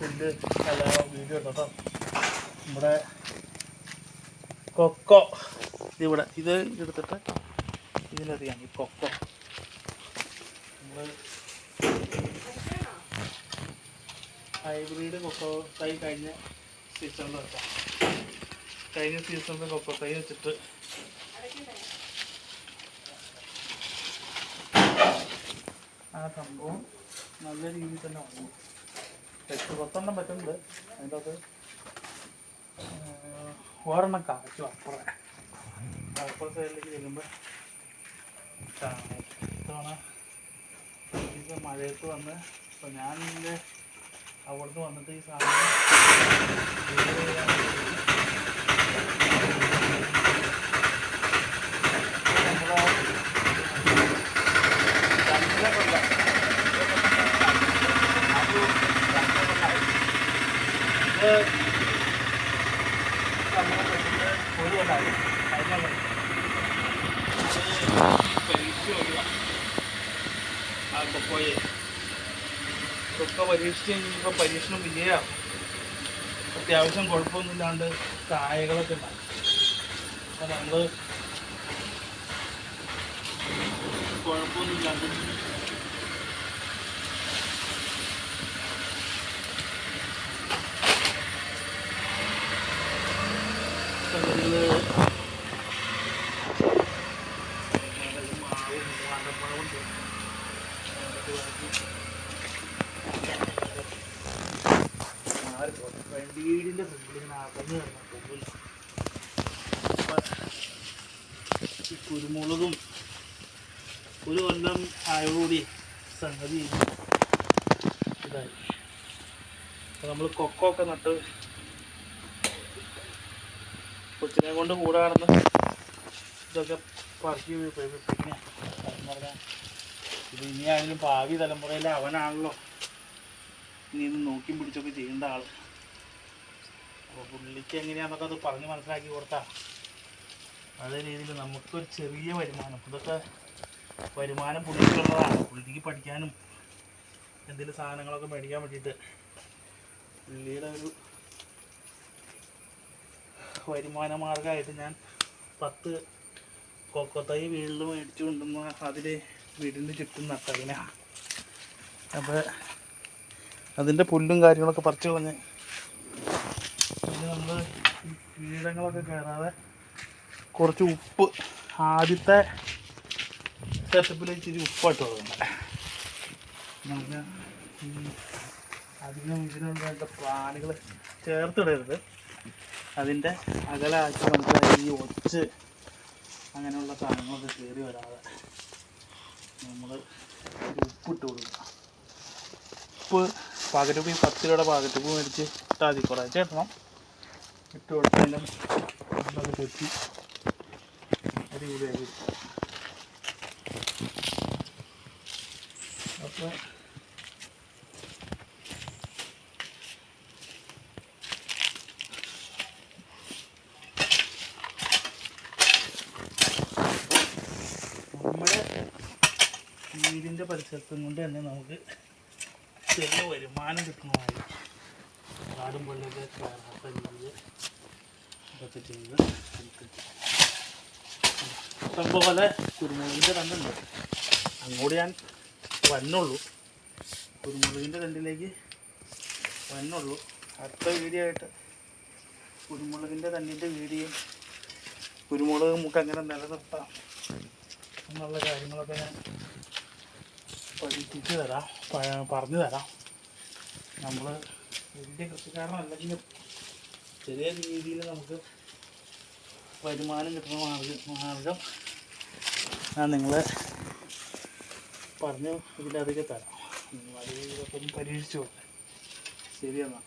പുല്ല് അല്ല വീഡിയോ കേട്ടോ. നമ്മുടെ കൊക്കോ ഇതിവിടെ ഇത് എടുത്തിട്ട് ഇതിലറിയാം ഈ കൊക്കോ നമ്മൾ ഹൈബ്രിഡ് കൊക്കോ തൈ കഴിഞ്ഞ സീസണിൽ വെക്കാം. കഴിഞ്ഞ സീസണിൽ കൊക്കോ തൈ വെച്ചിട്ട് ആ സംഭവം നല്ല രീതിയിൽ തന്നെ വന്നു. 10 പറ്റുന്നുണ്ട്. അതിൻ്റെ അത് ഒരെണ്ണം കാച്ചു അപ്പുറ സൈഡിലേക്ക് ചെല്ലുമ്പോൾ ഇത്തവണ ഇത് മഴയത്ത് വന്ന് ഇപ്പോൾ ഞാൻ ഇതിൻ്റെ അവിടുന്ന് വന്നിട്ട് ഈ സാധനം കൊക്കോ പരീക്ഷിച്ച് കഴിഞ്ഞപ്പോൾ പരീക്ഷണം വിജയമാണ്. അത്യാവശ്യം കുഴപ്പമൊന്നുമില്ലാണ്ട് കായകളൊക്കെ ഉണ്ടാകും. അപ്പോൾ നമ്മൾ കുഴപ്പമൊന്നുമില്ലാണ്ട് വീടിൻ്റെ ഫ്രണ്ടിലിങ്ങനെ അകന്ന് കിടന്ന കൊമ്പില്ല. ഈ കുരുമുളകും ഒരു കൊല്ലം ആയോടുകൂടി സംഗതി ഇതായി. അപ്പോൾ നമ്മൾ കൊക്കോ ഒക്കെ നട്ട് കൊച്ചിനെ കൊണ്ട് കൂടെ നടന്ന് ഇതൊക്കെ പറക്കി പിന്നെ പറഞ്ഞാൽ ഇത് ഇനി ആയാലും ഭാവി തലമുറയിൽ അവനാണല്ലോ ഇനി ഇത് നോക്കി പിടിച്ചൊക്കെ ചെയ്യേണ്ട ആൾ. അപ്പോൾ പുള്ളിക്ക് എങ്ങനെയാണെന്നൊക്കെ അത് പറഞ്ഞ് മനസ്സിലാക്കി കൊടുത്താൽ അതേ രീതിയിൽ നമുക്കൊരു ചെറിയ വരുമാനം, ഇതൊക്കെ വരുമാനം പുള്ളിക്കുള്ളതാണ്. പുള്ളിക്ക് പഠിക്കാനും എന്തെങ്കിലും സാധനങ്ങളൊക്കെ മേടിക്കാൻ വേണ്ടിയിട്ട് പുള്ളിയുടെ ഒരു വരുമാന മാർഗമായിട്ട് ഞാൻ 10 കൊക്കോ തൈ വീട്ടിൽ മേടിച്ചു കൊണ്ടുവന്ന് അതിൽ വീടിൻ്റെ ചുറ്റും നട്ടതിനാ. അപ്പോൾ അതിൻ്റെ പുല്ലും കാര്യങ്ങളൊക്കെ പറിച്ചു കളഞ്ഞ് പിന്നെ നമ്മൾ ഈ കീടങ്ങളൊക്കെ കയറാതെ കുറച്ച് ഉപ്പ് ആദ്യത്തെ സെറ്റപ്പിൽ ഇച്ചിരി ഉപ്പായിട്ട് തുടങ്ങുന്നത്. പറഞ്ഞാൽ അധികം ഇതിനുള്ള പ്രാണികൾ ചേർത്തിടരുത്. അതിൻ്റെ അകലാക്കി നമുക്ക് ഈ ഒച്ച് അങ്ങനെയുള്ള സാധനങ്ങളൊക്കെ കയറി വരാതെ നമ്മൾ ഉപ്പിട്ട് കൊടുക്കുക. ഉപ്പ് പാക്കറ്റ് 10 രൂപയുടെ പാക്കറ്റ് മേടിച്ച് ഇട്ടാൽ മതി. കുറേ ചേട്ടണം ഇട്ട് കൊടുത്താലും നമ്മളത് തെറ്റി അടിപൊളിയായി. അപ്പോൾ നമ്മുടെ വീടിൻ്റെ പരിസരത്തും കൊണ്ട് തന്നെ നമുക്ക് ചെറിയ വരുമാനം കിട്ടുന്നതായി കാടും പൊല്ലൊക്കെ കയറാത്ത രീതിയിൽ ഇതൊക്കെ ചെയ്ത് സംഭവം പോലെ കുരുമുളകിൻ്റെ തണ്ടുണ്ട്. അങ്ങോട്ട് ഞാൻ വന്നുള്ളൂ, കുരുമുളകിൻ്റെ തണ്ടിലേക്ക് വന്നുള്ളൂ. അടുത്ത വീഡിയോ ആയിട്ട് കുരുമുളകിൻ്റെ തണ്ടിൻ്റെ വീഡിയോ, കുരുമുളക് നമുക്ക് അങ്ങനെ നിലനിർത്താം എന്നുള്ള കാര്യങ്ങളൊക്കെ ഞാൻ പഠിപ്പിച്ച് തരാം, പറഞ്ഞു തരാം. നമ്മൾ വലിയ കൃഷിക്കാരനല്ലെങ്കിൽ ചെറിയ രീതിയിൽ നമുക്ക് വരുമാനം കിട്ടുന്ന മാർഗം ഞാൻ നിങ്ങളെ പറഞ്ഞു ഇതിലധികം തരാം. നിങ്ങൾ അത് ഇതൊക്കെ ഒന്ന് പരീക്ഷിച്ചു. ശരിയെന്നാ.